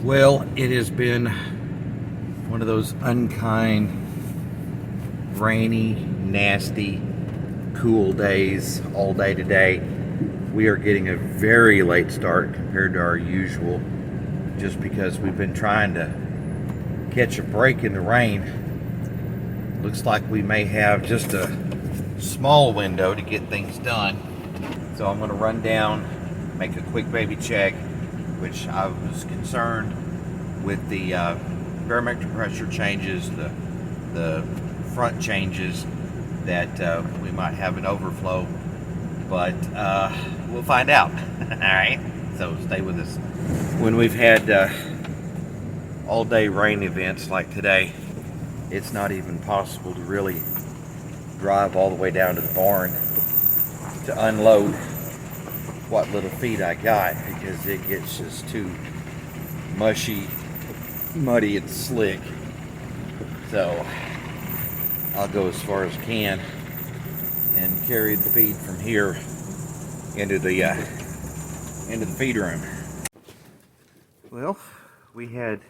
Well, it has been one of those unkind, rainy, nasty, cool days all day today. We are getting a very late start compared to our usual, just because we've been trying to catch a break in the rain. Looks like we may have just a small window to get things done. So I'm going to run down, make a quick baby check, which I was concerned with the barometric pressure changes, the front changes, that we might have an overflow, but we'll find out. All right, so stay with us. When we've had all day rain events like today, it's not even possible to really drive all the way down to the barn to unload what little feed I got, because it gets just too mushy, muddy, and slick. So I'll go as far as I can and carry the feed from here into the feed room. Well, we had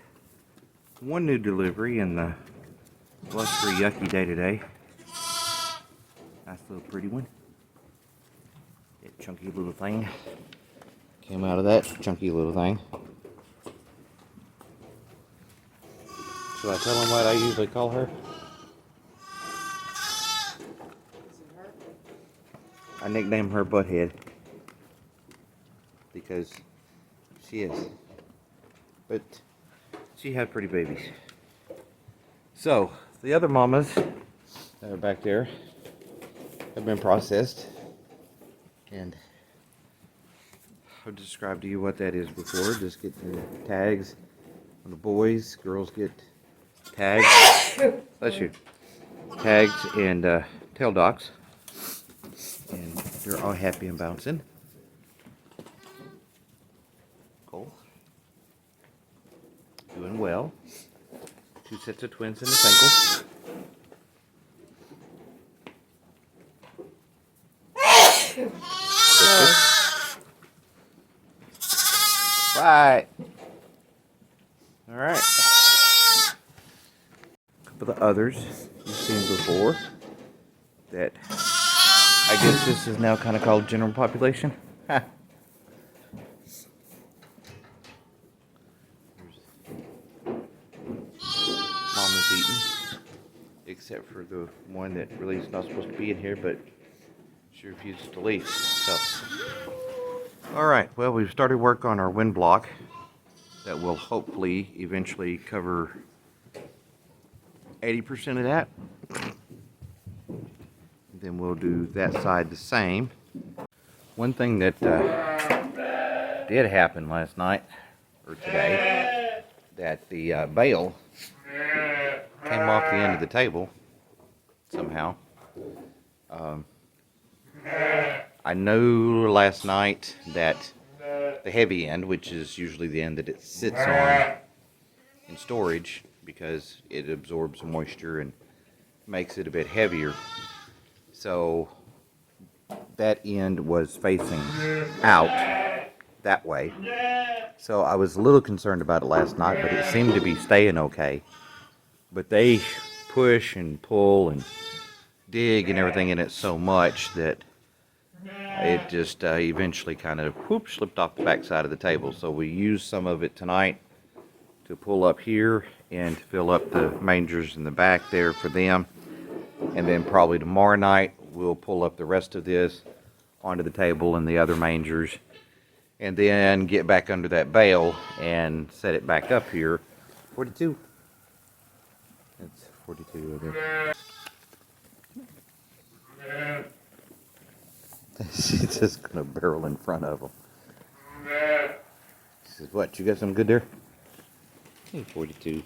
one new delivery in the blustery, yucky day today. Nice little pretty one. That chunky little thing came out of that chunky little thing. Should I tell them what I usually call her? I nickname her Butthead because she is. But she had pretty babies. So the other mamas that are back there have been processed, and I've described to you what that is before. Just get the tags on the boys. Girls get tags. Bless you. Tags and tail docks. And they're all happy and bouncing. Cool. Doing well. 2 sets of twins and a single. Right. All right. A couple of the others you've seen before that I guess this is now kind of called general population. Ha. Mama's eating, except for the one that really is not supposed to be in here, but she refuses to leave. So, all right. Well, we've started work on our wind block that will hopefully eventually cover 80% of that. Then we'll do that side the same. One thing that did happen last night or today, that the bale came off the end of the table somehow. I know last night that the heavy end, which is usually the end that it sits on in storage because it absorbs moisture and makes it a bit heavier, so that end was facing out that way. So I was a little concerned about it last night, but it seemed to be staying okay. But they push and pull and dig and everything in it so much that it just eventually kind of slipped off the back side of the table. So we used some of it tonight to pull up here and fill up the mangers in the back there for them. And then probably tomorrow night we'll pull up the rest of this onto the table and the other mangers, and then get back under that bale and set it back up here. 42. That's 42 over there. She's just gonna barrel in front of him. She says, "What? You got something good there?" Hey, 42.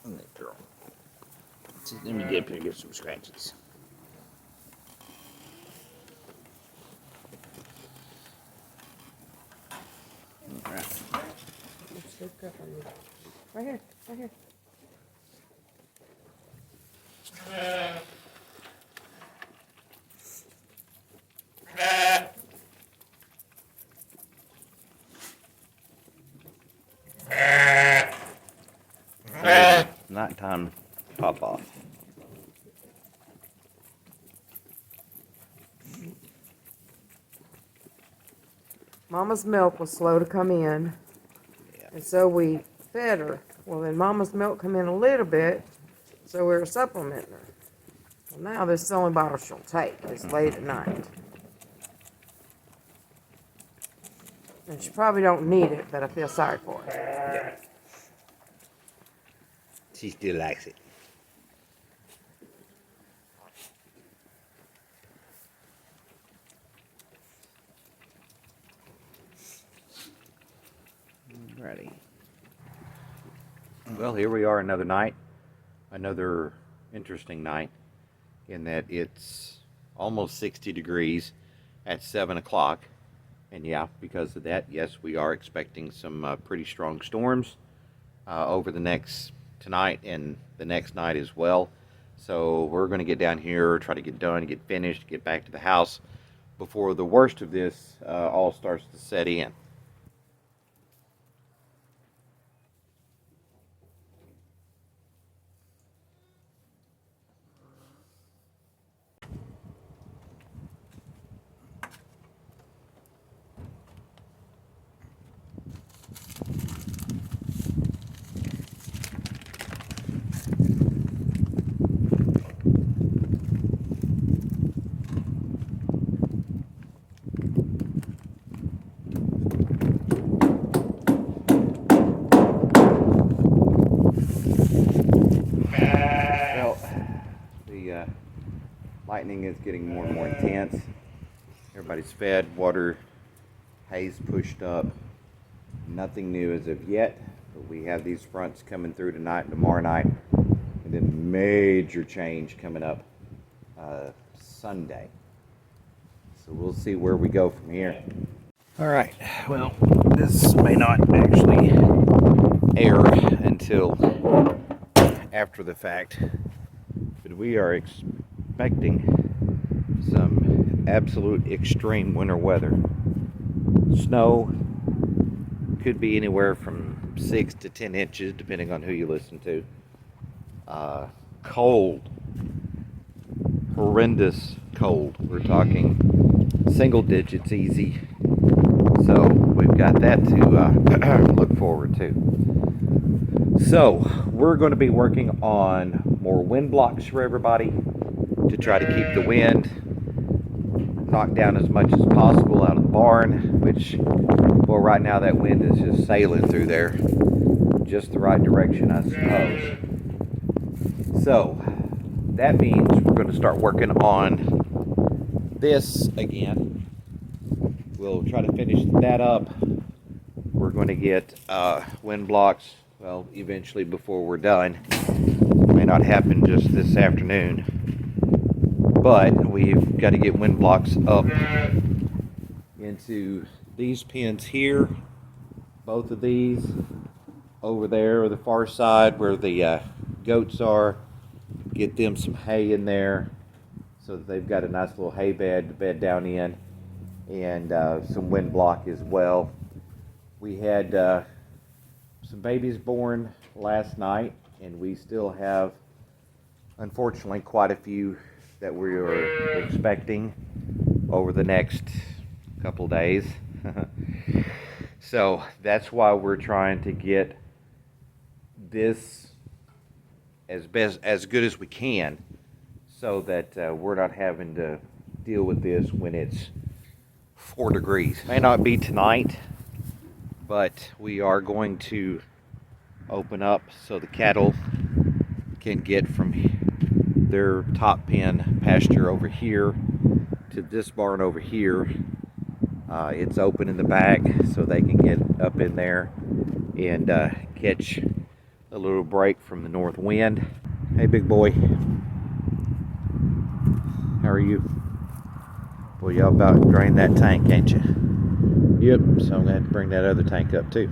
That girl. Let me get up here and get some scratches. All right. Right here, right here. Nighttime pop off. Mama's milk was slow to come in, Yeah. and so we fed her. Well, then Mama's milk come in a little bit, so we were supplementing her. Well, now this is the only bottle she'll take. It's late at night. And she probably don't need it, but I feel sorry for her. Yeah. She still likes it. Alrighty. Well, here we are another night. Another interesting night in that it's almost 60 degrees at 7 o'clock. And yeah, because of that, yes, we are expecting some pretty strong storms over the next tonight and the next night as well. So we're going to get down here, try to get done, get finished, get back to the house before the worst of this all starts to set in. Well, the lightning is getting more and more intense. Everybody's fed, water, haze pushed up. Nothing new as of yet, but we have these fronts coming through tonight and tomorrow night, and then major change coming up Sunday. So we'll see where we go from here. All right, well, this may not actually air until after the fact, but we are expecting some absolute extreme winter weather. Snow could be anywhere from 6 to 10 inches depending on who you listen to. Cold, horrendous cold. We're talking single digits easy. So we've got that to look forward to. So we're going to be working on more wind blocks for everybody to try to keep the wind knocked down as much as possible out of the barn, which, well, right now that wind is just sailing through there just the right direction, I suppose. So that means we're going to start working on this again. We'll try to finish that up. We're going to get wind blocks, well, eventually before we're done. May not happen just this afternoon, but we've got to get wind blocks up into these pins here, both of these, over there on the far side where the goats are. Get them some hay in there so that they've got a nice little hay bed to bed down in, and some wind block as well. We had some babies born last night, and we still have, unfortunately, quite a few that we are expecting over the next couple days. So that's why we're trying to get this as good as we can, so that we're not having to deal with this when it's 4 degrees. May not be tonight, but we are going to open up so the cattle can get from their top pen pasture over here to this barn over here. It's open in the back so they can get up in there and catch a little break from the north wind. Hey, big boy. How are you? Well, y'all about to drain that tank, ain't you? Yep, so I'm going to have to bring that other tank up too.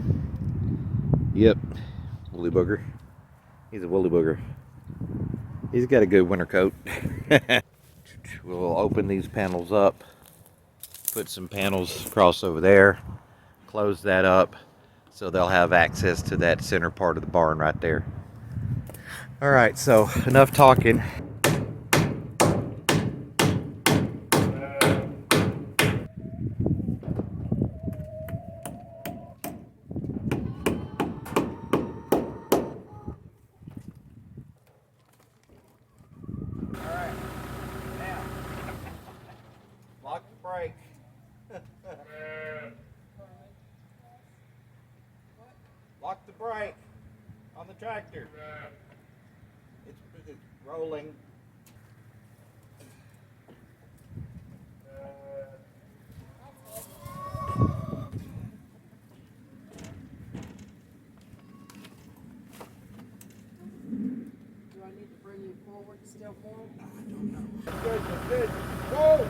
Yep, woolly booger. He's a woolly booger. He's got a good winter coat. We'll open these panels up, put some panels across over there, close that up so they'll have access to that center part of the barn right there. All right, so enough talking. Alright, now, lock the brake. Lock the brake on the tractor. It's rolling. Do I need to bring you forward still more? Good, good. Whoa!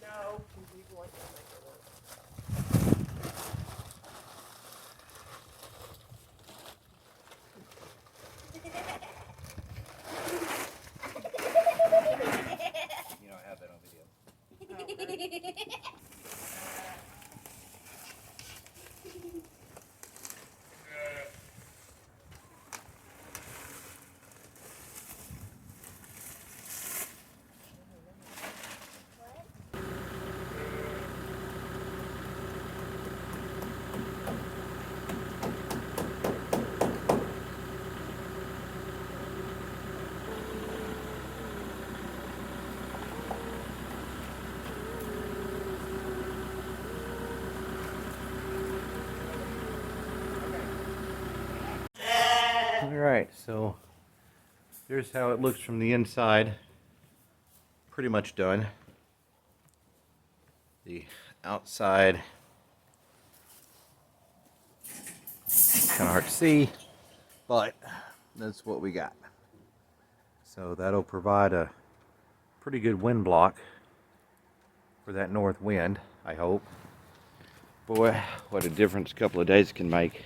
No, you want to make it work. You don't have that on video. Alright, so here's how it looks from the inside. Pretty much done. The outside, kind of hard to see, but that's what we got. So that'll provide a pretty good wind block for that north wind, I hope. Boy, what a difference a couple of days can make.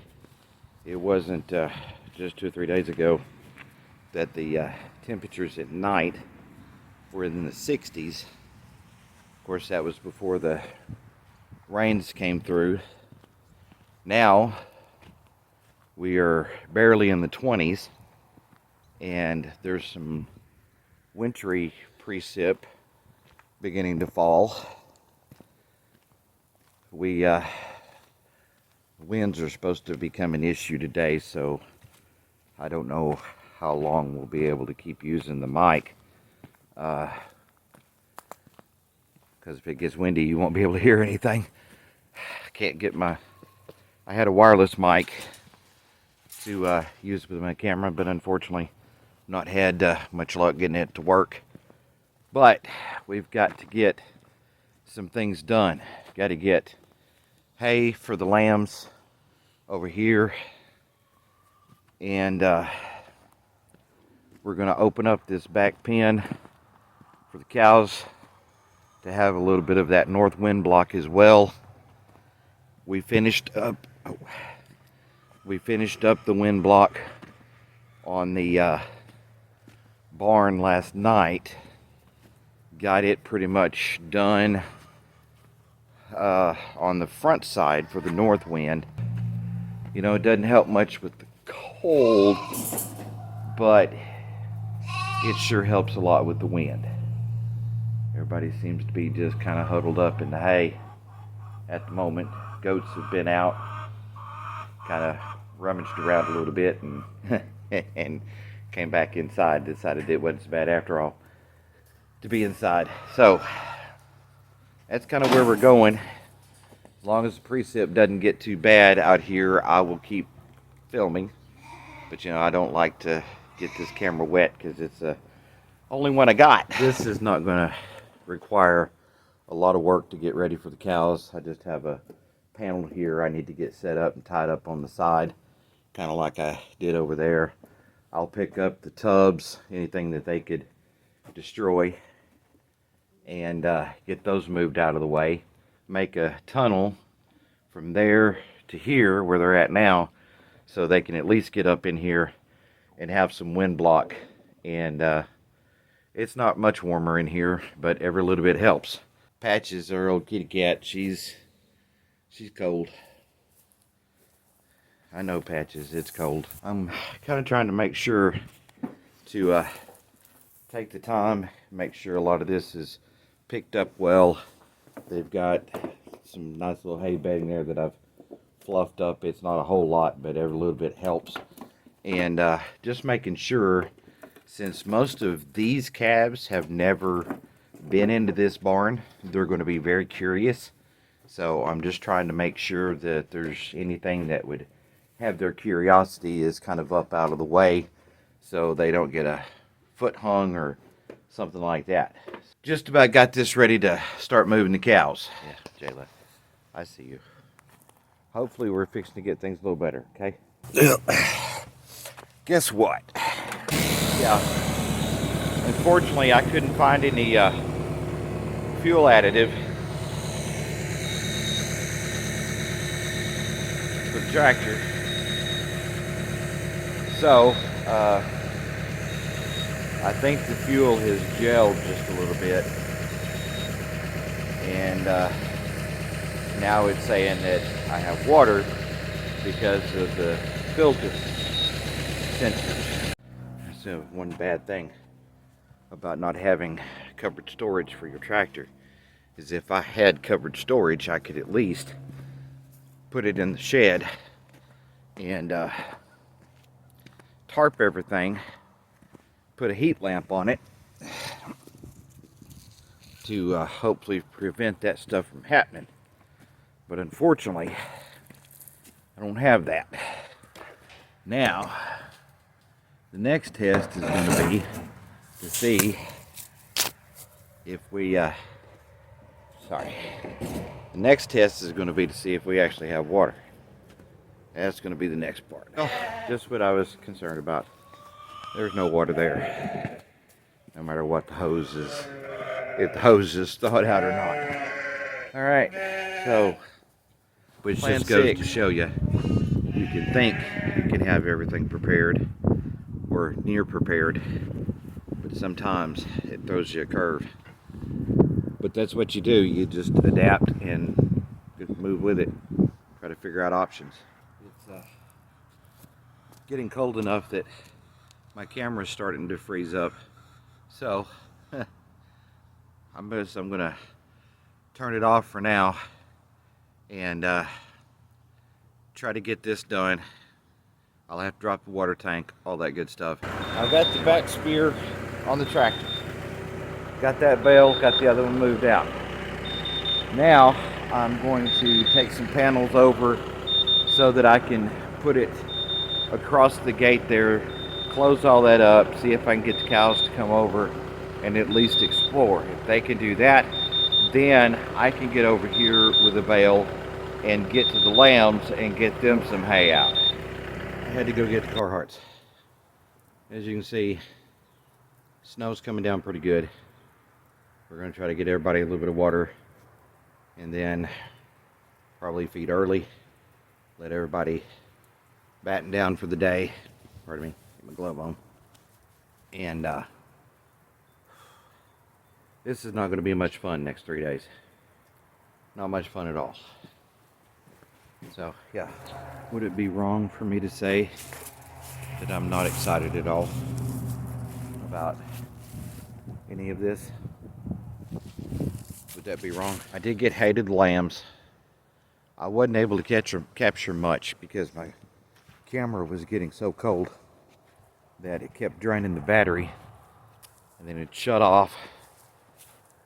It wasn't just 2 or 3 days ago that the temperatures at night were in the 60s. Of course, that was before the rains came through. Now we are barely in the 20s, and there's some wintry precip beginning to fall. Winds are supposed to become an issue today, so I don't know how long we'll be able to keep using the mic. Because if it gets windy, you won't be able to hear anything. I can't get I had a wireless mic to use with my camera, but unfortunately not had much luck getting it to work. But we've got to get some things done. Got to get hay for the lambs over here, and we're going to open up this back pen for the cows to have a little bit of that north wind block as well. We finished up the wind block on the barn last night. Got it pretty much done on the front side for the north wind. You know, it doesn't help much with the cold, but it sure helps a lot with the wind. Everybody seems to be just kind of huddled up in the hay at the moment. Goats have been out, kind of rummaged around a little bit, and and came back inside. Decided it wasn't so bad after all to be inside. So that's kind of where we're going. As long as the precip doesn't get too bad out here, I will keep filming. But you know, I don't like to get this camera wet because it's the only one I got. This is not going to require a lot of work to get ready for the cows. I just have a panel here I need to get set up and tied up on the side, kind of like I did over there. I'll pick up the tubs, anything that they could destroy, and get those moved out of the way. Make a tunnel from there to here where they're at now, so they can at least get up in here and have some wind block. And it's not much warmer in here, but every little bit helps. Patches, our old kitty cat, she's cold. I know, Patches, it's cold. I'm kind of trying to make sure to take the time, make sure a lot of this is picked up well. They've got some nice little hay bedding there that I've fluffed up. It's not a whole lot, but every little bit helps. And just making sure, since most of these calves have never been into this barn, they're going to be very curious. So I'm just trying to make sure that there's anything that would have their curiosity is kind of up out of the way, so they don't get a foot hung or something like that. Just about got this ready to start moving the cows. Yeah, Jayla, I see you. Hopefully we're fixing to get things a little better, okay? Yeah. Guess what? Yeah. Unfortunately, I couldn't find any fuel additive for the tractor. So, I think the fuel has gelled just a little bit. And now it's saying that I have water because of the filter sensors. That's one bad thing about not having covered storage for your tractor, is if I had covered storage, I could at least put it in the shed and tarp everything, put a heat lamp on it to hopefully prevent that stuff from happening. But unfortunately, I don't have that. Now, the next test is going to be to see if we, the next test is going to be to see if we actually have water. That's going to be the next part. Oh, just what I was concerned about. There's no water there. No matter what the hose is, if the hose is thawed out or not. All right, so which just goes to show you, you can think you can have everything prepared or near prepared, but sometimes it throws you a curve. But that's what you do. You just adapt and just move with it. Try to figure out options. It's getting cold enough that my camera's starting to freeze up. So I'm gonna turn it off for now and try to get this done. I'll have to drop the water tank, all that good stuff. I've got the back spear on the tractor. Got that bale, got the other one moved out. Now I'm going to take some panels over so that I can put it across the gate there, close all that up, see if I can get the cows to come over and at least explore. If they can do that, then I can get over here with a bale and get to the lambs and get them some hay out. I had to go get the Carhartts. As you can see, snow's coming down pretty good. We're going to try to get everybody a little bit of water and then probably feed early. Let everybody batten down for the day. Pardon me, get my glove on. And this is not going to be much fun next 3 days. Not much fun at all. So, yeah. Would it be wrong for me to say that I'm not excited at all about any of this? Would that be wrong? I did get hay to the lambs. I wasn't able to capture much because my camera was getting so cold that it kept draining the battery, and then it'd shut off,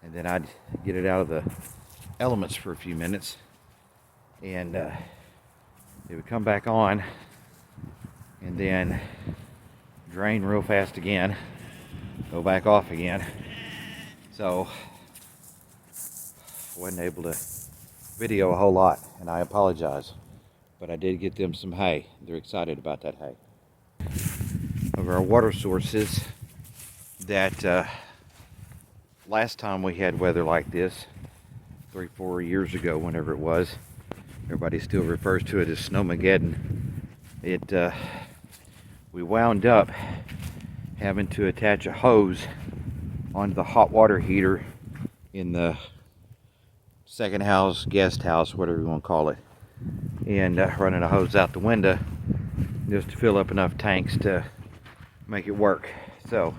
and then I'd get it out of the elements for a few minutes, and it would come back on and then drain real fast again, go back off again. So wasn't able to video a whole lot, and I apologize. But I did get them some hay. They're excited about that hay. Of our water sources that last time we had weather like this, 3-4 years ago, whenever it was, everybody still refers to it as Snowmageddon. We wound up having to attach a hose onto the hot water heater in the second house, guest house, whatever you want to call it, and running a hose out the window just to fill up enough tanks to make it work. So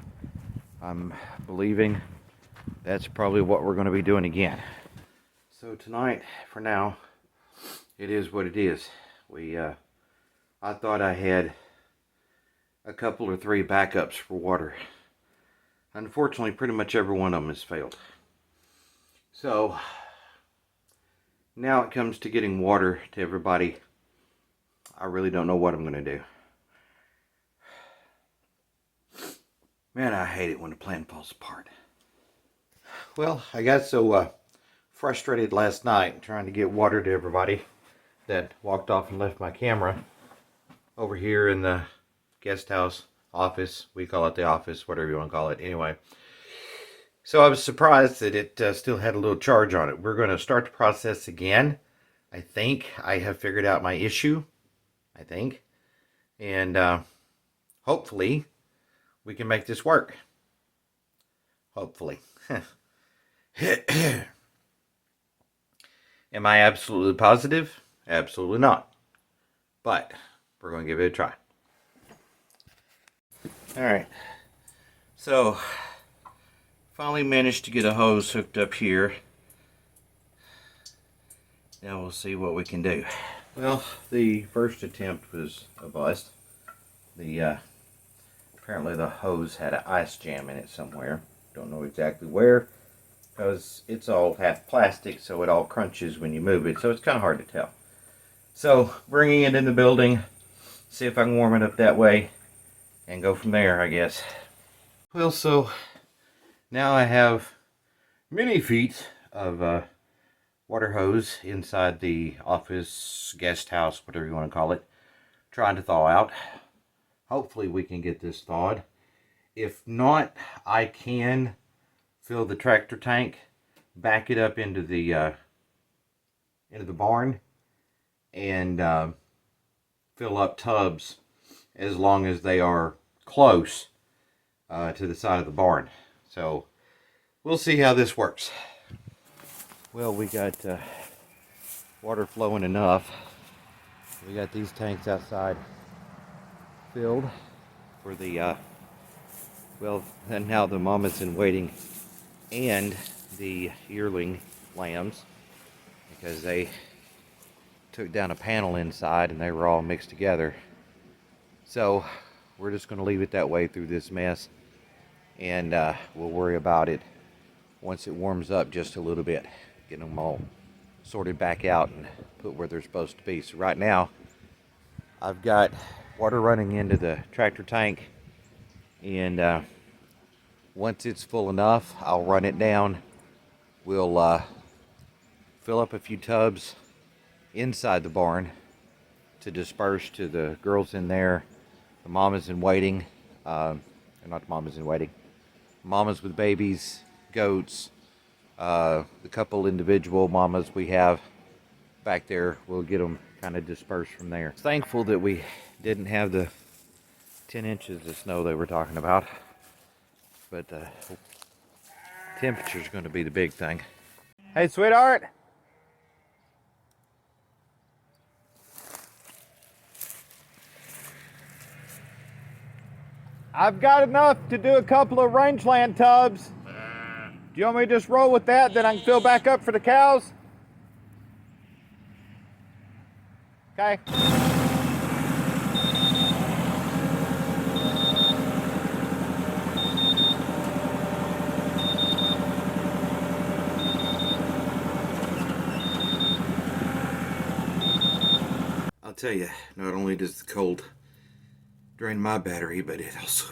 I'm believing that's probably what we're going to be doing again. So tonight, for now, it is what it is. I thought I had a couple or three backups for water. Unfortunately, pretty much every one of them has failed. So now it comes to getting water to everybody. I really don't know what I'm going to do. Man, I hate it when the plan falls apart. Well, I got so frustrated last night trying to get water to everybody that walked off and left my camera over here in the guest house office. We call it the office, whatever you want to call it. Anyway, so I was surprised that it still had a little charge on it. We're going to start the process again. I think I have figured out my issue. I think. And hopefully we can make this work. Hopefully. Am I absolutely positive? Absolutely not. But we're going to give it a try. Alright. So, finally managed to get a hose hooked up here. Now we'll see what we can do. Well, the first attempt was a bust. Apparently the hose had an ice jam in it somewhere. Don't know exactly where, because it's all half plastic, so it all crunches when you move it, so it's kind of hard to tell. So, bringing it in the building, see if I can warm it up that way, and go from there, I guess. Well, so now I have many feet of water hose inside the office, guest house, whatever you want to call it, trying to thaw out. Hopefully we can get this thawed. If not, I can fill the tractor tank, back it up into the barn, and fill up tubs as long as they are close to the side of the barn. So we'll see how this works. Well, we got water flowing enough. We got these tanks outside filled for the well, and now the mamas in waiting and the yearling lambs, because they took down a panel inside and they were all mixed together. So we're just going to leave it that way through this mess, and we'll worry about it once it warms up just a little bit, getting them all sorted back out and put where they're supposed to be. So right now I've got water running into the tractor tank, and once it's full enough, I'll run it down. We'll fill up a few tubs inside the barn to disperse to the girls in there, the mamas in waiting, not the mamas in waiting, mamas with babies, goats, the couple individual mamas we have back there. We'll get them kind of dispersed from there. Thankful that we didn't have the 10 inches of snow they were talking about, but temperature is going to be the big thing. Hey, sweetheart. I've got enough to do a couple of rangeland tubs. Do you want me to just roll with that, then I can fill back up for the cows? Okay. I'll tell you, not only does the cold drain my battery, but it also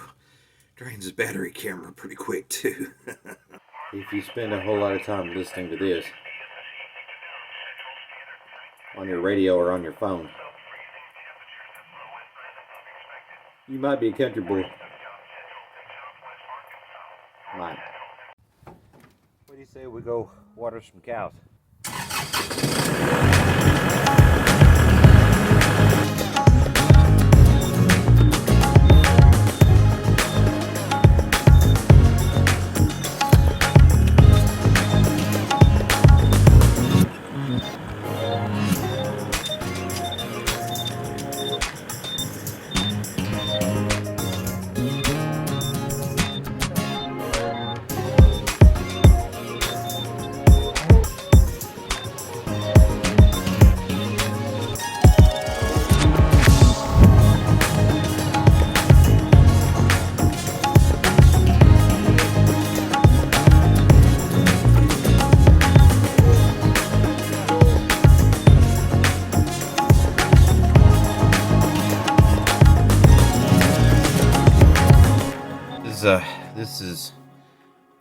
drains his battery camera pretty quick too. If you spend a whole lot of time listening to this, on your radio or on your phone. You might be a country boy. Might. What do you say we go water some cows? This is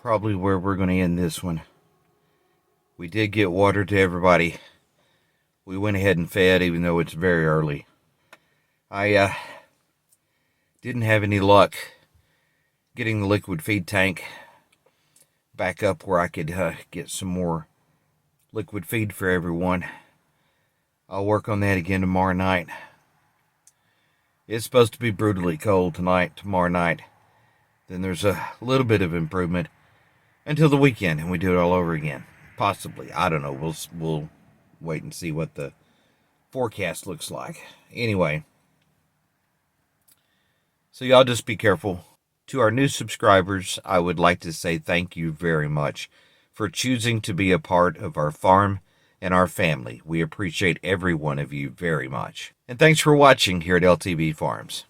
probably where we're going to end this one. We did get water to everybody. We went ahead and fed, even though it's very early. I didn't have any luck getting the liquid feed tank back up where I could get some more liquid feed for everyone. I'll work on that again tomorrow night. It's supposed to be brutally cold tomorrow night. Then there's a little bit of improvement until the weekend, and we do it all over again. Possibly. I don't know. We'll wait and see what the forecast looks like. Anyway, so y'all just be careful. To our new subscribers, I would like to say thank you very much for choosing to be a part of our farm and our family. We appreciate every one of you very much. And thanks for watching here at LTB Farms.